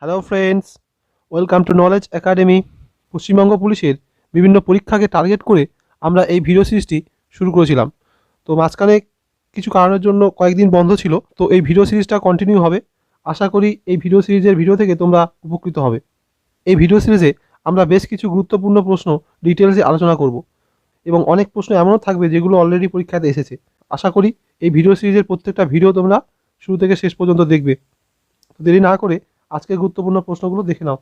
Hello friends, welcome to knowledge academy. Paschimbanga পুলিশের বিভিন্ন পরীক্ষাকে টার্গেট করে আমরা এই ভিডিও সিরিজটি শুরু করেছিলাম। তো মাঝখানে কিছু কারণের জন্য কয়েকদিন বন্ধ ছিল, তো এই ভিডিও সিরিজটা কন্টিনিউ হবে। আশা করি এই ভিডিও সিরিজের ভিডিও থেকে তোমরা উপকৃত হবে। এই ভিডিও সিরিজে আমরা বেশ কিছু গুরুত্বপূর্ণ প্রশ্ন ডিটেলসে আলোচনা করব এবং অনেক প্রশ্ন এমনও থাকবে যেগুলো অলরেডি পরীক্ষাতে এসেছে। আশা করি এই ভিডিও সিরিজের প্রত্যেকটা ভিডিও তোমরা শুরু থেকে শেষ পর্যন্ত দেখবে। তো দেরি না করে আজকের গুরুত্বপূর্ণ প্রশ্নগুলো দেখে নাও।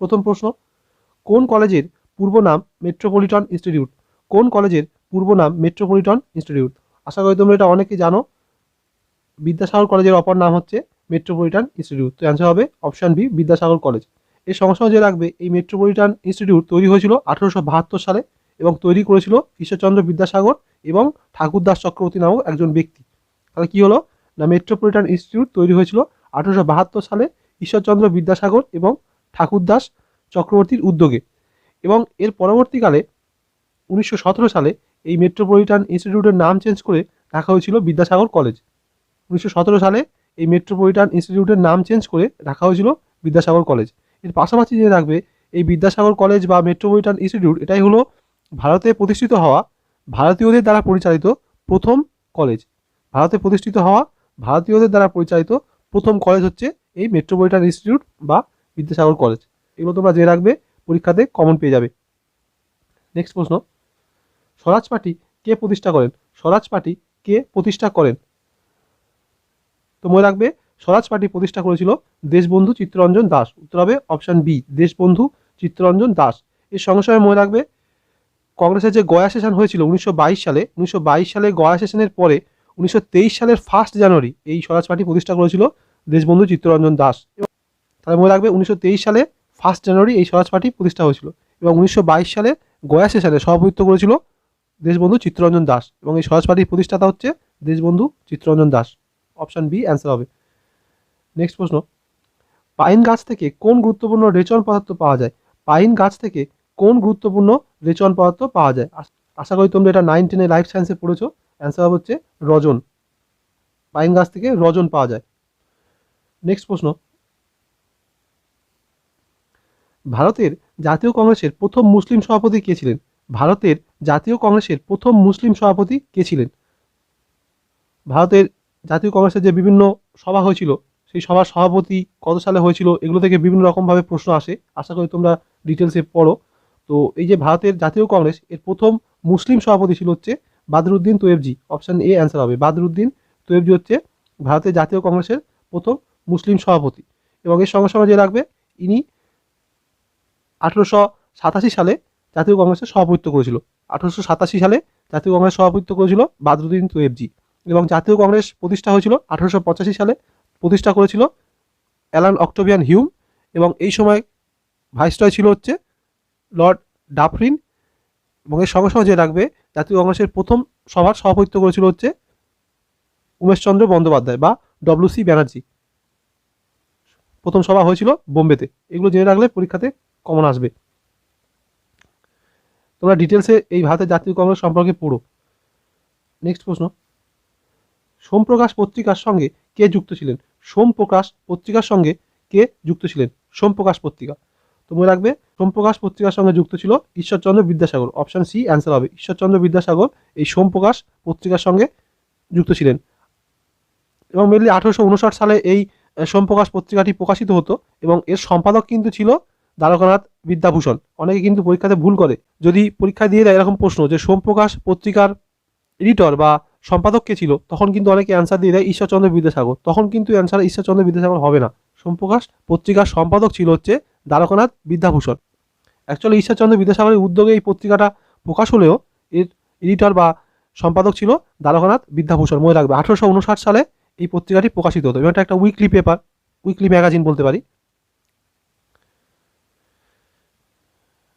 প্রথম প্রশ্ন, কোন কলেজের পূর্ব নাম মেট্রোপলিটন ইনস্টিটিউট? কোন কলেজের পূর্ব নাম মেট্রোপলিটন ইনস্টিটিউট? আশা করি তোমরা এটা অনেকেই জানো। বিদ্যাসাগর কলেজের অপর নাম হচ্ছে মেট্রোপলিটন ইনস্টিটিউট। তো অ্যান্সার হবে অপশান বি, বিদ্যাসাগর কলেজ। এর সঙ্গে সঙ্গে যে রাখবে, এই মেট্রোপলিটন ইনস্টিটিউট তৈরি হয়েছিল 1872 সালে এবং তৈরি করেছিল ঈশ্বরচন্দ্র বিদ্যাসাগর এবং ঠাকুরদাস চক্রবর্তী নামক একজন ব্যক্তি। তাহলে কী হলো না, মেট্রোপলিটন ইনস্টিটিউট তৈরি হয়েছিল 1872 সালে ঈশ্বরচন্দ্র বিদ্যাসাগর এবং ঠাকুরদাস চক্রবর্তীর উদ্যোগে, এবং এর পরবর্তীকালে 1917 সালে এই মেট্রোপলিটন ইনস্টিটিউটের নাম চেঞ্জ করে রাখা হয়েছিল বিদ্যাসাগর কলেজ। 1917 সালে এই মেট্রোপলিটন ইনস্টিটিউটের নাম চেঞ্জ করে রাখা হয়েছিল বিদ্যাসাগর কলেজ। এর পাশাপাশি জেনে রাখবে, এই বিদ্যাসাগর কলেজ বা মেট্রোপলিটন ইনস্টিটিউট এটাই হলো ভারতে প্রতিষ্ঠিত হওয়া ভারতীয়দের দ্বারা পরিচালিত প্রথম কলেজ। ভারতে প্রতিষ্ঠিত হওয়া ভারতীয়দের দ্বারা পরিচালিত প্রথম কলেজ হচ্ছে এই মেট্রোপলিটন ইনস্টিটিউট বা বিদ্যাসাগর কলেজ। এগুলো তোমরা জেনে রাখবে, পরীক্ষাতে কমন পেয়ে যাবে। নেক্সট প্রশ্ন, স্বরাজ পার্টি কে প্রতিষ্ঠা করেন? স্বরাজ পার্টি কে প্রতিষ্ঠা করেন? তো মনে রাখবে, স্বরাজ পার্টি প্রতিষ্ঠা করেছিল দেশবন্ধু চিত্তরঞ্জন দাস। উত্তর হবে অপশান বি, দেশবন্ধু চিত্তরঞ্জন দাস। এর সঙ্গে সঙ্গে মনে রাখবে, কংগ্রেসের যে গয়া সেশন হয়েছিল 1922 সালে, 1922 সালে গয়া সেশনের পরে 1923 সালের 1 জানুয়ারি এই স্বরাজ পার্টি প্রতিষ্ঠা করেছিল দেশবন্ধু চিত্তরঞ্জন দাস। তাহলে মনে রাখবে, 1923 সালে 1 জানুয়ারি এই স্বরাজ পার্টি প্রতিষ্ঠা হয়েছিল এবং 1922 সালে গয়া সেশনে সভাপতিত্ব করেছিল দেশবন্ধু চিত্তরঞ্জন দাস, এবং এই স্বরাজ পার্টির প্রতিষ্ঠাতা হচ্ছে Deshbandhu Chittaranjan Das. Option B answer হবে। নেক্সট প্রশ্ন, পাইন গাছ থেকে কোন গুরুত্বপূর্ণ রেচন পদার্থ পাওয়া যায়? পাইন গাছ থেকে কোন গুরুত্বপূর্ণ রেচন পদার্থ পাওয়া যায়? আশা করি তোমরা এটা 9-10 লাইফ সায়েন্সে পড়েছো। অ্যান্সার হচ্ছে রজন। পাইন গাছ থেকে রজন পাওয়া যায়। নেক্সট প্রশ্ন, ভারতের জাতীয় কংগ্রেসের প্রথম মুসলিম সভাপতি কে ছিলেন? ভারতের জাতীয় কংগ্রেসের প্রথম মুসলিম সভাপতি কে ছিলেন? ভারতের জাতীয় কংগ্রেসের যে বিভিন্ন সভা হয়েছিল, সেই সভার সভাপতি কত সালে হয়েছিল, এগুলো থেকে বিভিন্ন রকমভাবে প্রশ্ন আসে। আশা করি তোমরা ডিটেলসে পড়ো। তো এই যে ভারতের জাতীয় কংগ্রেস, এর প্রথম মুসলিম সভাপতি ছিল হচ্ছে Badruddin Tyabji. Option A answer হবে। বাদরুদ্দিন তৈয়বজি হচ্ছে ভারতের জাতীয় কংগ্রেসের প্রথম মুসলিম সভাপতি, এবং এর সঙ্গে সঙ্গে যে রাখবে, ইনি 1887 সালে জাতীয় কংগ্রেসের সভাপতিত্ব করেছিল। 1887 সালে জাতীয় কংগ্রেস সভাপতিত্ব করেছিল বাদরুদ্দিন তৈয়বজি, এবং জাতীয় কংগ্রেস প্রতিষ্ঠা হয়েছিল 1885 সালে। প্রতিষ্ঠা করেছিল অ্যালান অক্টোভিয়ান হিউম, এবং এই সময় ভাইসরয় ছিল হচ্ছে লর্ড ডাফরিন, এবং এর সঙ্গে সঙ্গে যে রাখবে, জাতীয় কংগ্রেসের প্রথম সভার সভাপতিত্ব করেছিল হচ্ছে উমেশচন্দ্র বন্দ্যোপাধ্যায় বা ডব্লিউ.সি. ব্যানার্জি। প্রথম সভা হয়েছিল বোম্বেতে। এগুলো জেনে রাখলে পরীক্ষাতে কমন আসবে। তোমরা ডিটেলসে এই ভারতের জাতীয় কংগ্রেস সম্পর্কে পড়ো। নেক্সট প্রশ্ন, সোমপ্রকাশ পত্রিকার সঙ্গে কে যুক্ত ছিলেন? সোমপ্রকাশ পত্রিকার সঙ্গে কে যুক্ত ছিলেন? সোমপ্রকাশ পত্রিকা। তো মনে রাখবে, সোমপ্রকাশ পত্রিকার সঙ্গে যুক্ত ছিল Ishwarchandra Vidyasagar. Option C answer হবে। ঈশ্বরচন্দ্র বিদ্যাসাগর এই সোমপ্রকাশ পত্রিকার সঙ্গে যুক্ত ছিলেন, এবং মেনলি 1859 সালে এই সোমপ্রকাশ পত্রিকাটি প্রকাশিত হতো, এবং এর সম্পাদক কিন্তু ছিল দ্বারকানাথ বিদ্যাভূষণ। অনেকে কিন্তু পরীক্ষাতে ভুল করে, যদি পরীক্ষা দিয়ে দেয় এরকম প্রশ্ন যে সোমপ্রকাশ পত্রিকার এডিটর বা সম্পাদক কে ছিল, তখন কিন্তু অনেকে অ্যান্সার দিয়ে দেয় ঈশ্বরচন্দ্র বিদ্যাসাগর। তখন কিন্তু অ্যান্সার ঈশ্বরচন্দ্র বিদ্যাসাগর হবে না। সোমপ্রকাশ পত্রিকার সম্পাদক ছিল হচ্ছে দ্বারকানাথ বিদ্যাভূষণ। অ্যাকচুয়ালি ঈশ্বরচন্দ্র বিদ্যাসাগরের উদ্যোগে এই পত্রিকাটা প্রকাশ হলেও এর এডিটর বা সম্পাদক ছিল দ্বারকানাথ বিদ্যাভূষণ। মনে রাখবে, 1859 সালে এই পত্রিকাটি প্রকাশিত হতো, এবং এটা একটা উইকলি পেপার, উইকলি ম্যাগাজিন বলতে পারি।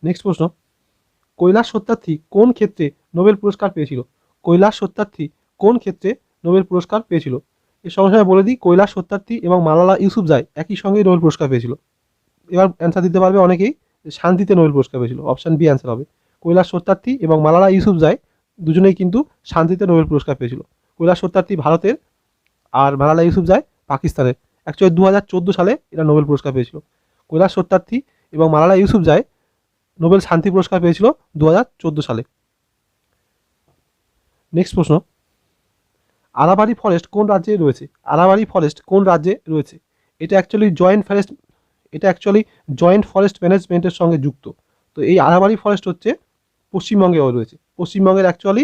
নেক্সট প্রশ্ন, কৈলাস সত্যার্থী কোন ক্ষেত্রে নোবেল পুরস্কার পেয়েছিল? কৈলাস সত্যার্থী কোন ক্ষেত্রে নোবেল পুরস্কার পেয়েছিল? এর সঙ্গে সঙ্গে বলে দিই, কৈলাস সত্যার্থী এবং মালালা ইউসুফজাই একই সঙ্গে নোবেল পুরস্কার পেয়েছিল। এবার অ্যান্সার দিতে পারবে অনেকেই, শান্তিতে নোবেল পুরস্কার পেয়েছিল। অপশান বি অ্যান্সার হবে। কৈলাস সত্যার্থী এবং মালালা ইউসুফজাই দুজনেই কিন্তু শান্তিতে নোবেল পুরস্কার পেয়েছিল। কৈলাস সত্যার্থী ভারতের, আর মালালা ইউসুফজাই পাকিস্তানের। অ্যাকচুয়ালি 2014 সালে এরা নোবেল পুরস্কার পেয়েছিল। কৈলাস সত্যার্থী এবং মালালা ইউসুফজাই নোবেল শান্তি পুরস্কার পেয়েছিল 2014 সালে। নেক্সট প্রশ্ন, আরাবারি ফরেস্ট কোন রাজ্যে রয়েছে? আরাবারি ফরেস্ট কোন রাজ্যে রয়েছে? এটা অ্যাকচুয়ালি জয়েন্ট ফরেস্ট ম্যানেজমেন্টের সঙ্গে যুক্ত। তো এই আরাবারি ফরেস্ট হচ্ছে পশ্চিমবঙ্গে রয়েছে। পশ্চিমবঙ্গের অ্যাকচুয়ালি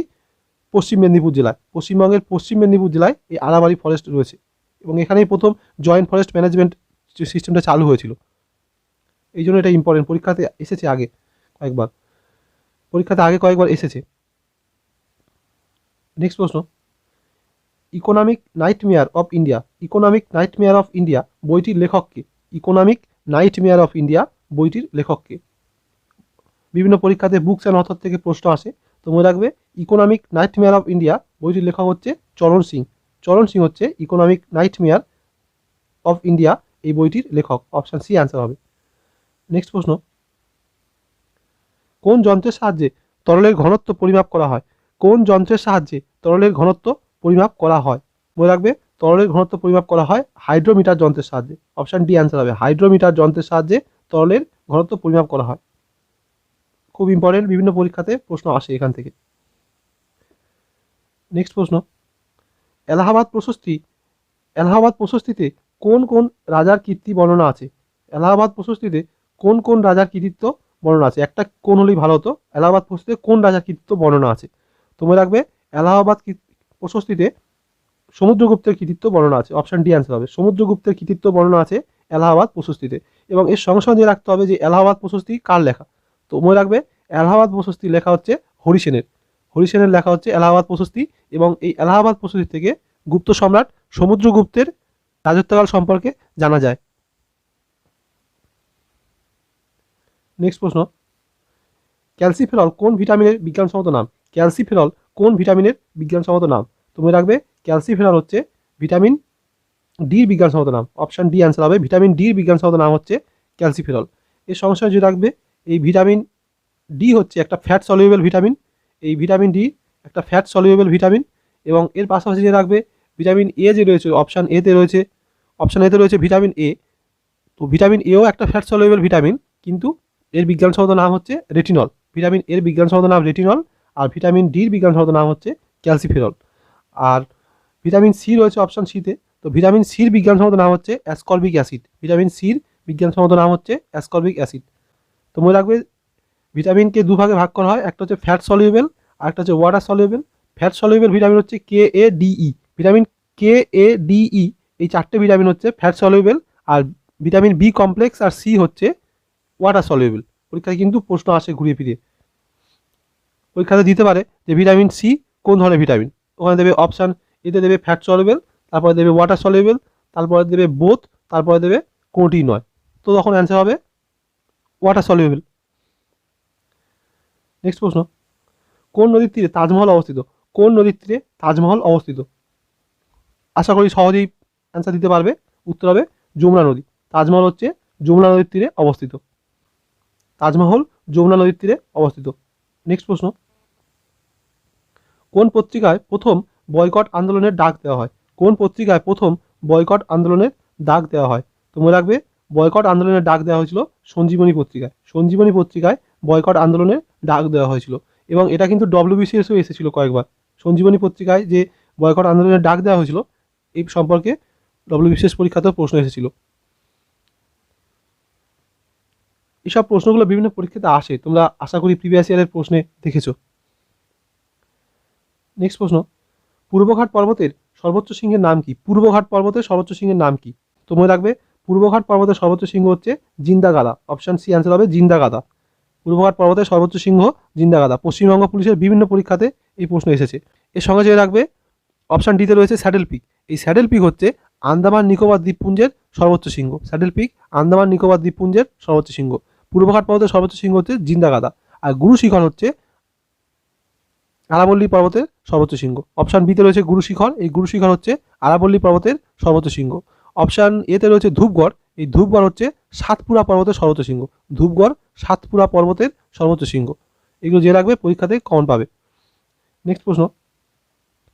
পশ্চিমবঙ্গের পশ্চিম মেদিনীপুর জেলায় এই আরাবারি ফরেস্ট রয়েছে এবং এখানেই প্রথম জয়েন্ট ফরেস্ট ম্যানেজমেন্ট সিস্টেমটা চালু হয়েছিল। এই জন্য এটা ইম্পর্টেন্ট, পরীক্ষাতে এসেছে কয়েকবার এসেছে। নেক্সট প্রশ্ন, ইকোনমিক নাইটমেয়ার অফ ইন্ডিয়া বইটির লেখককে? ইকোনমিক নাইটমেয়ার অফ ইন্ডিয়া বইটির লেখককে? বিভিন্ন পরীক্ষাতে বুকস অ্যান্ড অথর থেকে প্রশ্ন আসে, তো মনে রাখবে ইকোনমিক নাইটমেয়ার অফ ইন্ডিয়া বইটির লেখক হচ্ছে চরণ সিং হচ্ছে ইকোনমিক নাইটমেয়ার অফ ইন্ডিয়া এই বইটির লেখক। অপশান সি অ্যান্সার হবে। নেক্সট প্রশ্ন, কোন যন্ত্রের সাহায্যে তরলের ঘনত্ব পরিমাপ করা হয়? কোন যন্ত্রের সাহায্যে তরলের ঘনত্ব পরিমাপ করা হয়? মনে রাখবে তরলের ঘনত্ব পরিমাপ করা হয় হাইড্রোমিটার যন্ত্রের সাহায্যে। অপশান ডি অ্যান্সার হবে, হাইড্রোমিটার যন্ত্রের সাহায্যে তরলের ঘনত্ব পরিমাপ করা হয়। খুব ইম্পর্টেন্ট, বিভিন্ন পরীক্ষাতে প্রশ্ন আসে এখান থেকে। নেক্সট প্রশ্ন, এলাহাবাদ প্রশস্তিতে কোন কোন রাজার কীর্তি বর্ণনা আছে? এলাহাবাদ প্রশস্তিতে কোন কোন রাজার কৃতিত্ব বর্ণনা আছে? একটা কোন হলেই ভালো হতো। এলাহাবাদ প্রশস্তিতে কোন রাজার কৃতিত্ব বর্ণনা আছে? তোমরা রাখবে এলাহাবাদ প্রশস্তিতে সমুদ্রগুপ্তের কৃতিত্ব বর্ণনা আছে। অপশান ডি অ্যান্সার হবে, সমুদ্রগুপ্তের কৃতিত্ব বর্ণনা আছে এলাহাবাদ প্রশস্তিতে। এবং এর সঙ্গে সঙ্গে রাখতে হবে যে এলাহাবাদ প্রশস্তি কার লেখা। তো মনে রাখবে এলাহাবাদ প্রশস্তি লেখা হচ্ছে হরিসেনের লেখা হচ্ছে এলাহাবাদ প্রশস্তি। এবং এই এলাহাবাদ প্রশস্তি থেকে গুপ্ত সম্রাট সমুদ্রগুপ্তের রাজত্বকাল সম্পর্কে জানা যায়। নেক্সট প্রশ্ন, ক্যালসিফেরল কোন ভিটামিনের বিজ্ঞানসম্মত নাম? ক্যালসিফেরল কোন ভিটামিনের বিজ্ঞানসম্মত নাম? তুমি রাখবে ক্যালসিফেরল হচ্ছে ভিটামিন ডির বিজ্ঞানসম্মত নাম। অপশান ডি অ্যান্সার হবে, ভিটামিন ডির বিজ্ঞানসম্মত নাম হচ্ছে ক্যালসিফেরল। এর সঙ্গে সঙ্গে রাখবে এই ভিটামিন ডি হচ্ছে একটা ফ্যাট সলিউবেল ভিটামিন। এই ভিটামিন ডি একটা ফ্যাট সলিউবেল ভিটামিন। এবং এর পাশাপাশি যে রাখবে ভিটামিন এ যে রয়েছে অপশান এতে রয়েছে ভিটামিন এ। তো ভিটামিন এও একটা ফ্যাট সলিউবেল ভিটামিন, কিন্তু এর বিজ্ঞানসম্মত নাম হচ্ছে রেটিনল। ভিটামিন এর বিজ্ঞানসম্মত নাম রেটিনল, আর ভিটামিন ডির বিজ্ঞানসম্মত নাম হচ্ছে ক্যালসিফেরল। আর ভিটামিন সি রয়েছে অপশান সিতে, তো ভিটামিন সির বিজ্ঞানসম্মত নাম হচ্ছে অ্যাসকর্বিক অ্যাসিড। ভিটামিন সির বিজ্ঞানসম্মত নাম হচ্ছে অ্যাসকর্বিক অ্যাসিড। তো মনে রাখবে ভিটামিনকে দুভাগে ভাগ করা হয়, একটা হচ্ছে ফ্যাট সলিউবেল আর একটা হচ্ছে water soluble. Fat soluble vitamin হচ্ছে KADE, ভিটামিন KADE। এই চারটে ভিটামিন হচ্ছে ফ্যাট সলিউবেল, আর ভিটামিন বি কমপ্লেক্স আর সি হচ্ছে ওয়াটার সলিউবেল। পরীক্ষায় কিন্তু প্রশ্ন আসে ঘুরিয়ে ফিরিয়ে, পরীক্ষাতে দিতে পারে যে ভিটামিন সি কোন ধরনের ভিটামিন। ওখানে দেবে অপশান এতে দেবে ফ্যাট সলিউবেল, তারপরে দেবে ওয়াটার সলিউবেল, তারপরে দেবে বোথ, তারপরে দেবে কোনটি নয়। তো তখন অ্যান্সার হবে ওয়াটার সলিউবেল। নেক্সট প্রশ্ন, কোন নদীর তীরে তাজমহল অবস্থিত? কোন নদীর তীরে তাজমহল অবস্থিত? আশা করি সহজেই অ্যান্সার দিতে পারবে। উত্তর হবে যমুনা নদী। তাজমহল হচ্ছে যমুনা নদীর তীরে অবস্থিত। তাজমহল যমুনা নদীর তীরে অবস্থিত। নেক্সট প্রশ্ন, কোন পত্রিকায় প্রথম বয়কট আন্দোলনের ডাক দেওয়া হয়? কোন পত্রিকায় প্রথম বয়কট আন্দোলনের ডাক দেওয়া হয়? তো মনে রাখবে বয়কট আন্দোলনের ডাক দেওয়া হয়েছিল সঞ্জীবনী পত্রিকায়। সঞ্জীবনী পত্রিকায় বয়কট আন্দোলনের ডাক দেওয়া হয়েছিল এবং এটা কিন্তু WBCSও এসেছিল কয়েকবার। সঞ্জীবনী পত্রিকায় যে বয়কট আন্দোলনের ডাক দেওয়া হয়েছিল এই সম্পর্কে WBCS পরীক্ষাতেও প্রশ্ন এসেছিল। এইসব প্রশ্নগুলো বিভিন্ন পরীক্ষাতে আসে, তোমরা আশা করি প্রিভিয়াস ইয়ারের প্রশ্নে দেখেছো। নেক্সট প্রশ্ন, পূর্বঘাট পর্বতের সর্বোচ্চ শৃঙ্গের নাম কি? পূর্বঘাট পর্বতের সর্বোচ্চ শৃঙ্গের নাম কি? তো মনে রাখবে পূর্বঘাট পর্বতের সর্বোচ্চ শৃঙ্গ হচ্ছে জিন্দাগাদা। অপশান সি অ্যান্সার হবে জিন্দাগাদা। পূর্বঘাট পর্বতের সর্বোচ্চ শৃঙ্গ জিন্দাগাদা। পশ্চিমবঙ্গ পুলিশের বিভিন্ন পরীক্ষাতে এই প্রশ্ন এসেছে। এর সঙ্গে যে রাখবে অপশান ডিতে রয়েছে স্যাডেল পিক। এই স্যাডেল পিক হচ্ছে আন্দামান নিকোবর দ্বীপপুঞ্জের সর্বোচ্চ শৃঙ্গ। স্যাডেল পিক আন্দামান নিকোবর দ্বীপপুঞ্জের সর্বোচ্চ শৃঙ্গ। পূর্বঘাট পর্বতের সর্বোচ্চ শৃঙ্গ হচ্ছে জিন্দাগাদা। আর গুরু শিখর হচ্ছে আরাবল্লী পর্বতের সর্বোচ্চ শৃঙ্গ। অপশান বিতে রয়েছে গুরু শিখর। এই গুরু শিখর হচ্ছে আরাবল্লী পর্বতের সর্বোচ্চ শৃঙ্গ। অপশান এতে রয়েছে ধূপগড়। এই ধূপগড় হচ্ছে সাতপুরা পর্বতের সর্বোচ্চ শৃঙ্গ। ধূপগড় সাতপুরা পর্বতের সর্বোচ্চ শৃঙ্গ। এগুলো যে রাখবে পরীক্ষাতে কমন পাবে। নেক্সট প্রশ্ন,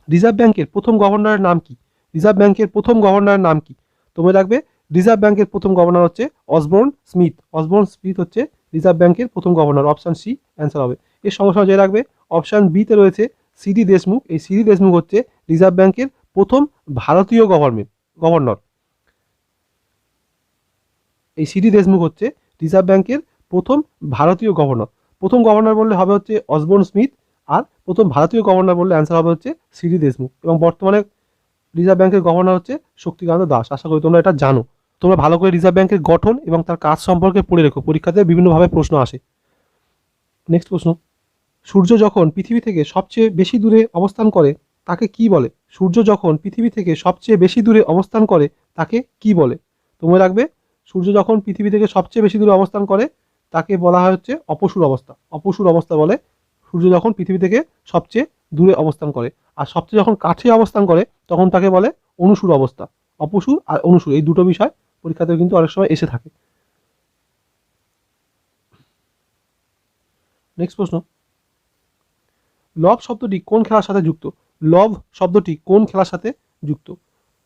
রিজার্ভ ব্যাংকের প্রথম গভর্নরের নাম কি? রিজার্ভ ব্যাংকের প্রথম গভর্নরের নাম কি? তোমরা রাখবে রিজার্ভ ব্যাংকের প্রথম গভর্নর হচ্ছে অসবর্ন স্মিথ। অসবর্ন স্মিথ হচ্ছে রিজার্ভ ব্যাংকের প্রথম গভর্নর, অপশান সি অ্যান্সার হবে। এর সঙ্গে সঙ্গে যে রাখবে অপশান বিতে রয়েছে সিডি দেশমুখ। এই সিডি দেশমুখ হচ্ছে রিজার্ভ ব্যাংকের প্রথম ভারতীয় গভর্নর। এই সিডি দেশমুখ হচ্ছে রিজার্ভ ব্যাংকের প্রথম ভারতীয় গভর্নর। প্রথম গভর্নর বললে হবে হচ্ছে অসবর্ন স্মিথ, আর প্রথম ভারতীয় গভর্নর বললে অ্যান্সার হবে হচ্ছে সিডি দেশমুখ। এবং বর্তমানে রিজার্ভ ব্যাংকের গভর্নর হচ্ছে শক্তিকান্ত দাস। আশা করি তোমরা এটা জানো। তোমরা ভালো করে রিজার্ভ ব্যাংকের গঠন এবং তার কাজ সম্পর্কে পড়ে রেখো, পরীক্ষাতে বিভিন্নভাবে প্রশ্ন আসে। নেক্সট প্রশ্ন, সূর্য যখন পৃথিবী থেকে সবচেয়ে বেশি দূরে অবস্থান করে তাকে কি বলে? সূর্য যখন পৃথিবী থেকে সবচেয়ে বেশি দূরে অবস্থান করে তাকে কি বলে? তোমরা রাখবে সূর্য যখন পৃথিবী থেকে সবচেয়ে বেশি দূরে অবস্থান করে তাকে বলা হয় হচ্ছে অপসূর অবস্থা। অপসূর অবস্থা বলে সূর্য যখন পৃথিবী থেকে সবচেয়ে দূরে অবস্থান করে। আর সবচেয়ে যখন কাছে অবস্থান করে তখন তাকে বলে অনুসূর অবস্থা। অপসূর আর অনুসূর এই দুটো বিষয় পরীক্ষাতেও কিন্তু অনেক সময় এসে থাকে। নেক্সট প্রশ্ন, লব শব্দটি কোন খেলার সাথে যুক্ত? লব শব্দটি কোন খেলার সাথে যুক্ত?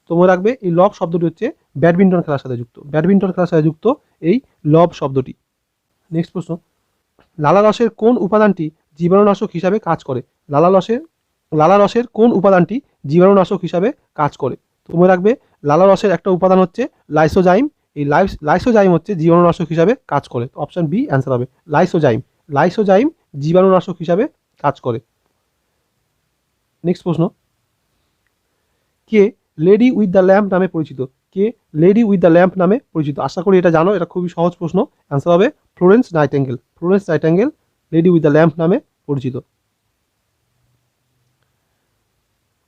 তোমরা রাখবে এই লব শব্দটি হচ্ছে ব্যাডমিন্টন খেলার সাথে যুক্ত। ব্যাডমিন্টন খেলার সাথে যুক্ত এই লব শব্দটি। নেক্সট প্রশ্ন, লালারসের কোন উপাদানটি জীবাণুনাশক হিসাবে কাজ করে? লালারসের কোন উপাদানটি জীবাণুনাশক হিসাবে কাজ করে? তোমরা রাখবে লালারসের একটা উপাদান হচ্ছে লাইসোজাইম। এই লাইসোজাইম হচ্ছে জীবাণুনাশক হিসাবে কাজ করে। অপশন বি অ্যান্সার হবে লাইসোজাইম। লাইসোজাইম জীবাণুনাশক হিসাবে কাজ করে। নেক্সট প্রশ্ন, কে লেডি উইথ দ্য ল্যাম্প নামে পরিচিত? কে লেডি উইথ দ্য ল্যাম্প নামে পরিচিত? আশা করি এটা জানো, এটা খুবই সহজ প্রশ্ন। অ্যান্সার হবে Florence Nightingale. Florence Nightingale lady with the lamp নামে পরিচিত।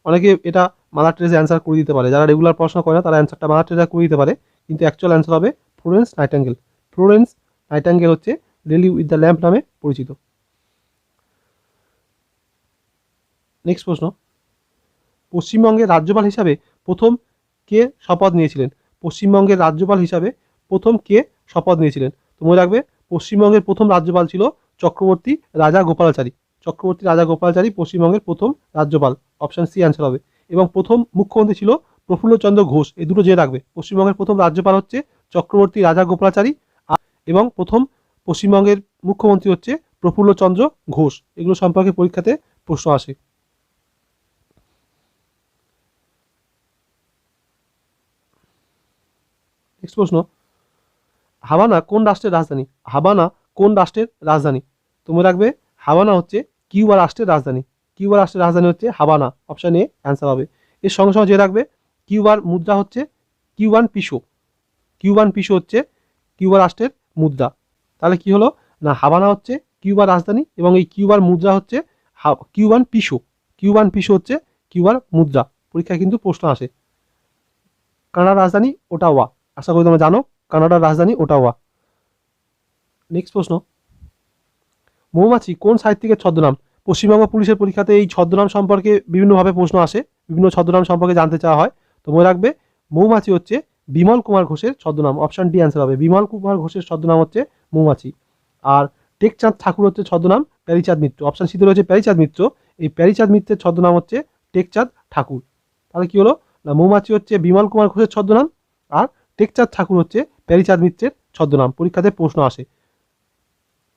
অনেকে এটা মাদার টেরেসা অ্যান্সার করে দিতে পারে, যারা রেগুলার পড়াশোনা করে না তারা অ্যান্সারটা মাদার টেরেসা করে দিতে পারে, কিন্তু অ্যাকচুয়াল অ্যান্সার হবে ফ্লোরেন্স নাইটেঙ্গেল। ফ্লোরেন্স নাইটেঙ্গেল হচ্ছে লেডি উইথ দ্য ল্যাম্প নামে পরিচিত। নেক্সট প্রশ্ন, পশ্চিমবঙ্গের রাজ্যপাল হিসাবে প্রথম কে শপথ নিয়েছিলেন? পশ্চিমবঙ্গের রাজ্যপাল হিসাবে প্রথম কে শপথ নিয়েছিলেন? তো মনে রাখবে পশ্চিমবঙ্গের প্রথম রাজ্যপাল ছিল চক্রবর্তী রাজা গোপালাচারী। চক্রবর্তী রাজা গোপালাচারী পশ্চিমবঙ্গের প্রথম রাজ্যপাল। অপশন সি অ্যান্সার হবে। এবং প্রথম মুখ্যমন্ত্রী ছিল প্রফুল্লচন্দ্র ঘোষ। এই দুটো জেনে রাখবে। পশ্চিমবঙ্গের প্রথম রাজ্যপাল হচ্ছে চক্রবর্তী রাজা গোপালাচারী এবং প্রথম পশ্চিমবঙ্গের মুখ্যমন্ত্রী হচ্ছে প্রফুল্লচন্দ্র ঘোষ। এগুলো সম্পর্কে পরীক্ষাতে প্রশ্ন আসে। নেক্সট প্রশ্ন, হাভানা কোন রাষ্ট্রের রাজধানী? হাভানা কোন রাষ্ট্রের রাজধানী? তোমরা রাখবে হাভানা হচ্ছে কিউবা রাষ্ট্রের রাজধানী। কিউবা রাষ্ট্রের রাজধানী হচ্ছে হাভানা। অপশন এ অ্যান্সার হবে। এর সঙ্গে সঙ্গে যে রাখবে কিউবার মুদ্রা হচ্ছে কিউবান পিসো। কিউবান পিসো হচ্ছে কিউবা রাষ্ট্রের মুদ্রা। তাহলে কি হলো না, হাভানা হচ্ছে কিউবার রাজধানী এবং এই কিউবার মুদ্রা হচ্ছে কিউবান পিসো। কিউবান পিসো হচ্ছে কিউবার মুদ্রা। পরীক্ষায় কিন্তু প্রশ্ন আসে। কানাডার রাজধানী ওটাওয়া। আশা করি তোমরা জানো কানাডার রাজধানী ওটাওয়া। নেক্সট প্রশ্ন, মৌমাছি কোন সাহিত্যিকের ছদ্মনাম? পশ্চিমবঙ্গ পুলিশের পরীক্ষাতে এই ছদ্মনাম সম্পর্কে বিভিন্নভাবে প্রশ্ন আসে, বিভিন্ন ছদ্মনাম সম্পর্কে জানতে চাওয়া হয়। তো মনে রাখবে মৌমাছি হচ্ছে বিমল কুমার ঘোষের ছদ্মনাম। অপশন ডি অ্যান্সার হবে। বিমল কুমার ঘোষের ছদ্মনাম হচ্ছে মৌমাছি। আর টেকচাঁদ ঠাকুর হচ্ছে ছদ্মনাম প্যারীচাঁদ মিত্র। অপশন সিতে রয়েছে প্যারীচাঁদ মিত্র। এই প্যারীচাঁদ মিত্রের ছদ্মনাম হচ্ছে টেকচাঁদ ঠাকুর। তাহলে কি হলো না, মৌমাছি হচ্ছে বিমল কুমার ঘোষের ছদ্মনাম আর টেকচাঁদ ঠাকুর হচ্ছে প্যারীচাঁদ মিত্রের ছদ্মনাম। পরীক্ষাতে প্রশ্ন আসে।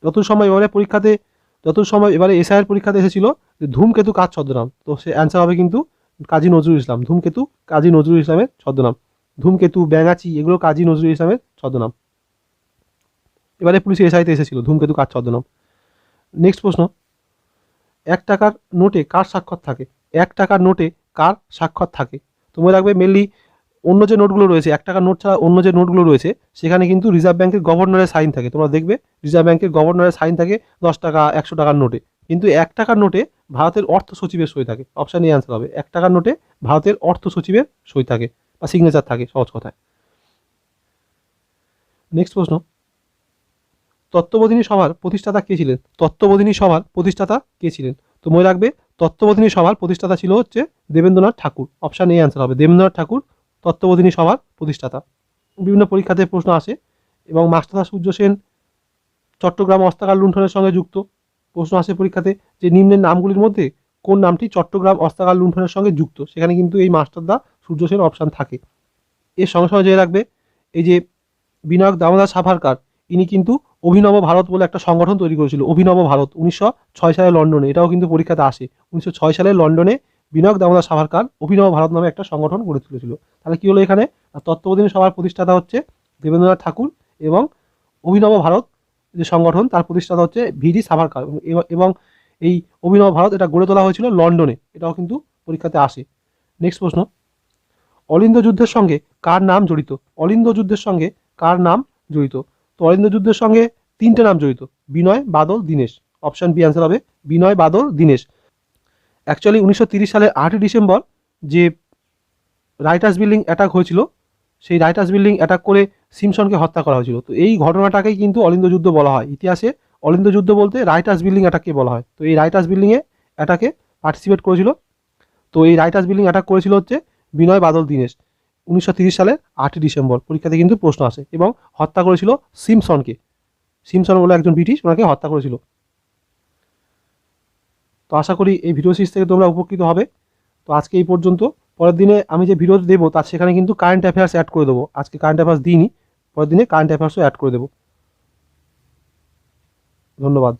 যত সময় এবারে এসআইয়ের পরীক্ষাতে এসেছিল যে ধূমকেতু কার ছদ্মনাম, তো সে অ্যান্সার হবে কিন্তু কাজী নজরুল ইসলাম। ধূমকেতু কাজী নজরুল ইসলামের ছদ্মনাম। ধূমকেতু, ব্যাঙাচি এগুলো কাজী নজরুল ইসলামের ছদ্মনাম। এবারে পুলিশের এসআইতে এসেছিল ধূমকেতু কার ছদ্মনাম। নেক্সট প্রশ্ন, 1 টাকার নোটে কার স্বাক্ষর থাকে? 1 টাকার নোটে কার স্বাক্ষর থাকে? তোমরা রাখবে মেনলি অন্য যে নোটগুলো রয়েছে, 1 টাকার নোট ছাড়া অন্য যে নোটগুলো রয়েছে সেখানে কিন্তু রিজার্ভ ব্যাংকের গভর্নরের সাইন থাকে। তোমরা দেখবে রিজার্ভ ব্যাংকের গভর্নরের সাইন থাকে 10 টাকা 100 টাকার নোটে, কিন্তু 1 টাকার নোটে ভারতের অর্থ সচিবের সই থাকে। অপশন এ অ্যান্সার হবে। 1 টাকার নোটে ভারতের অর্থ সচিবের সই থাকে বা সিগনেচার থাকে, সহজ কথায়। নেক্সট প্রশ্ন, তত্ত্ববোধিনী সভার প্রতিষ্ঠাতা কে ছিলেন? তত্ত্ববোধিনী সভার প্রতিষ্ঠাতা কে ছিলেন? তো মনে রাখবে তত্ত্ববোধিনী সভার প্রতিষ্ঠাতা ছিল হচ্ছে দেবেন্দ্রনাথ ঠাকুর। অপশন এ অ্যান্সার হবে। দেবেন্দ্রনাথ ঠাকুর তত্ত্ববোধিনী সভার প্রতিষ্ঠাতা। বিভিন্ন পরীক্ষাতে প্রশ্ন আসে। এবং মাস্টারদা সূর্য সেন চট্টগ্রাম অস্ত্রাগার লুণ্ঠনের সঙ্গে যুক্ত। প্রশ্ন আসে পরীক্ষাতে যে নিম্নের নামগুলির মধ্যে কোন নামটি চট্টগ্রাম অস্ত্রাগার লুণ্ঠনের সঙ্গে যুক্ত? সেখানে কিন্তু এই মাস্টারদা সূর্য সেন অপশান থাকে। এর সঙ্গে সঙ্গে জেনে রাখবে এই যে বিনায়ক দামোদর সাভারকার, ইনি কিন্তু অভিনব ভারত বলে একটা সংগঠন তৈরি করেছিল, অভিনব ভারত, 1906 সালে লন্ডনে। এটাও কিন্তু পরীক্ষাতে আসে। 1906 সালে লন্ডনে বিনায়ক দামোদর সাভারকার অভিনব ভারত নামে একটা সংগঠন গড়ে তুলেছিল। তাহলে কি হলো এখানে, তত্ত্বাবধানী সভার প্রতিষ্ঠাতা হচ্ছে দেবেন্দ্রনাথ ঠাকুর, এবং অভিনব ভারত যে সংগঠন তার প্রতিষ্ঠাতা হচ্ছে ভিডি সাভারকার, এবং এই অভিনব ভারত এটা গড়ে তোলা হয়েছিল লন্ডনে। এটাও কিন্তু পরীক্ষাতে আসে। নেক্সট প্রশ্ন, অলিন্দ যুদ্ধের সঙ্গে কার নাম জড়িত? অলিন্দ যুদ্ধের সঙ্গে কার নাম জড়িত? তো অলিন্দ যুদ্ধের সঙ্গে তিনটে নাম জড়িত, বিনয়, বাদল, দীনেশ। অপশন বি অ্যান্সার হবে বিনয়, বাদল, দীনেশ। অ্যাকচুয়ালি 1930 সালের 8ই ডিসেম্বর যে রাইটার্স বিল্ডিং অ্যাটাক হয়েছিল, সেই রাইটার্স বিল্ডিং অ্যাটাক করে সিমসনকে হত্যা করা হয়েছিল। তো এই ঘটনাটাকেই কিন্তু অলিন্দ যুদ্ধ বলা হয়। ইতিহাসে অলিন্দ যুদ্ধ বলতে রাইটার্স বিল্ডিং অ্যাটাককে বলা হয়। তো এই রাইটার্স বিল্ডিংয়ে অ্যাটাকে পার্টিসিপেট করেছিল। তো এই রাইটার্স বিল্ডিং অ্যাটাক করেছিল হচ্ছে বিনয়, বাদল, দীনেশ। 1930 সালের 8ই ডিসেম্বর পরীক্ষাতে কিন্তু প্রশ্ন আসে। এবং হত্যা করেছিল সিমসনকে। সিমসন বলে একজন ব্রিটিশ, ওনাকে হত্যা করেছিল। তো আশা করি এই ভিডিও সিরিজ থেকে তোমরা উপকৃত হবে। তো আজকে এই পর্যন্ত। পরের দিনে আমি যে ভিডিও দেবো তার সেখানে কিন্তু কারেন্ট অ্যাফেয়ার্স অ্যাড করে দেবো। আজকে কারেন্ট অ্যাফেয়ার্স দিইনি, পরের দিনে কারেন্ট অ্যাফেয়ার্সও অ্যাড করে দেবো। ধন্যবাদ।